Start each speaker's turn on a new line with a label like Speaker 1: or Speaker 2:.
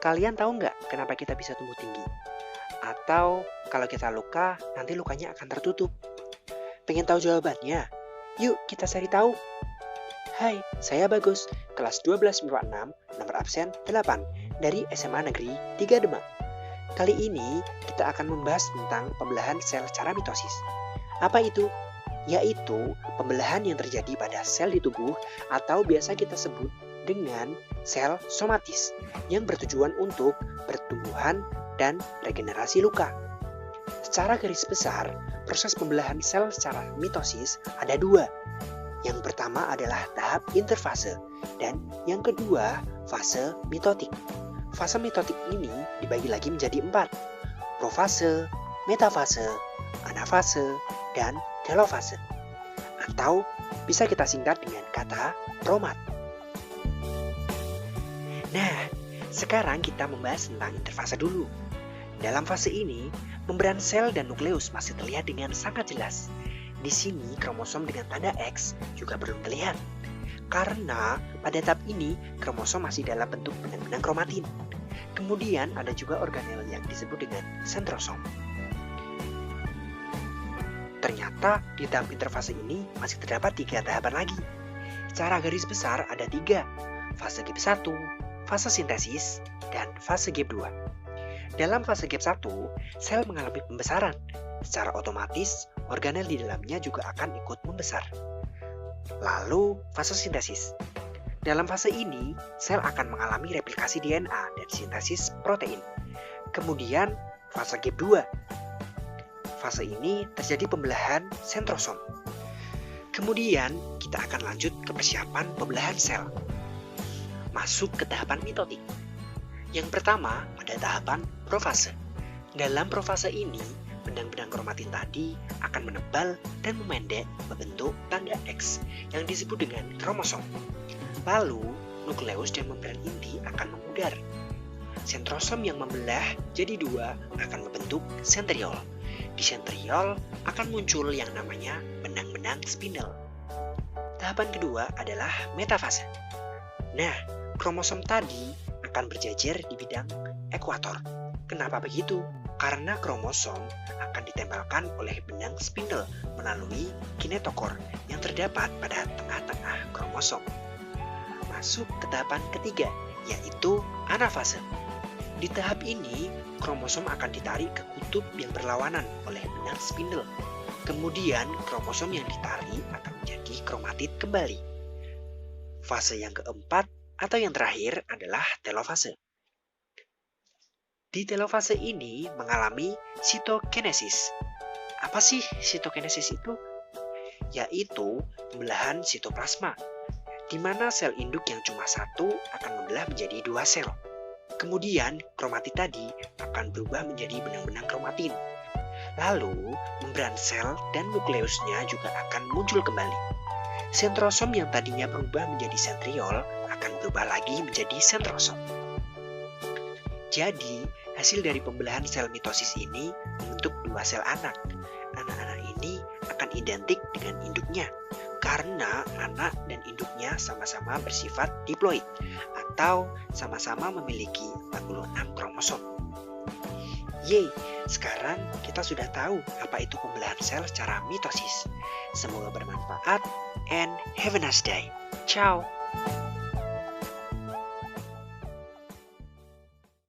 Speaker 1: Kalian tahu nggak kenapa kita bisa tumbuh tinggi? Atau kalau kita luka, nanti lukanya akan tertutup? Pengen tahu jawabannya? Yuk kita cari tahu. Hai, saya Bagus, kelas 12 MIPA 6, nomor absen 8, dari SMA Negeri 3 Demak. Kali ini kita akan membahas tentang pembelahan sel secara mitosis. Apa itu? Yaitu pembelahan yang terjadi pada sel di tubuh atau biasa kita sebut dengan sel somatis yang bertujuan untuk pertumbuhan dan regenerasi luka. Secara garis besar, proses pembelahan sel secara mitosis ada dua. Yang pertama adalah tahap interfase dan yang kedua fase mitotik. Fase mitotik ini dibagi lagi menjadi 4. Profase, metafase, anafase, dan telofase. Atau bisa kita singkat dengan kata promat. Nah, sekarang kita membahas tentang interfase dulu. Dalam fase ini, membran sel dan nukleus masih terlihat dengan sangat jelas. Di sini kromosom dengan tanda X juga belum terlihat. Karena pada tahap ini kromosom masih dalam bentuk benang-benang kromatin. Kemudian ada juga organel yang disebut dengan sentrosom. Ternyata di tahap interfase ini masih terdapat 3 tahapan lagi. Secara garis besar ada 3, fase gap 1, fase sintesis, dan fase gap 2. Dalam fase gap 1, sel mengalami pembesaran. Secara otomatis, organel di dalamnya juga akan ikut membesar. Lalu, fase sintesis. Dalam fase ini, sel akan mengalami replikasi DNA dan sintesis protein. Kemudian, fase gap 2. Fase ini terjadi pembelahan sentrosom. Kemudian, kita akan lanjut ke persiapan pembelahan sel. Masuk ke tahapan mitotik. Yang pertama, pada tahapan profase. Dalam profase ini, benang-benang kromatin tadi akan menebal dan memendek membentuk tanda X yang disebut dengan kromosom. Lalu, nukleus dan membran inti akan memudar. Sentrosom yang membelah jadi 2 akan membentuk sentriol. Di sentriol akan muncul yang namanya benang-benang spindle. Tahapan kedua adalah metafase. Nah, kromosom tadi akan berjajar di bidang ekuator. Kenapa begitu? Karena kromosom akan ditempelkan oleh benang spindle melalui kinetokor yang terdapat pada tengah-tengah kromosom. Masuk ke tahapan ketiga, yaitu anafase. Di tahap ini, kromosom akan ditarik ke kutub yang berlawanan oleh benang spindle. Kemudian, kromosom yang ditarik akan menjadi kromatid kembali. Fase yang keempat atau yang terakhir adalah telofase. Di telofase ini mengalami sitokinesis. Apa sih sitokinesis itu? Yaitu pembelahan sitoplasma, di mana sel induk yang cuma satu akan membelah menjadi 2 sel. Kemudian kromatid tadi akan berubah menjadi benang-benang kromatin. Lalu membran sel dan nukleusnya juga akan muncul kembali. Sentrosom yang tadinya berubah menjadi sentriol akan berubah lagi menjadi sentrosom. Jadi, hasil dari pembelahan sel mitosis ini membentuk 2 sel anak. Anak-anak ini akan identik dengan induknya, karena anak dan induknya sama-sama bersifat diploid, atau sama-sama memiliki 46 kromosom. Yeay, sekarang kita sudah tahu apa itu pembelahan sel secara mitosis. Semoga bermanfaat, and have a nice day. Ciao!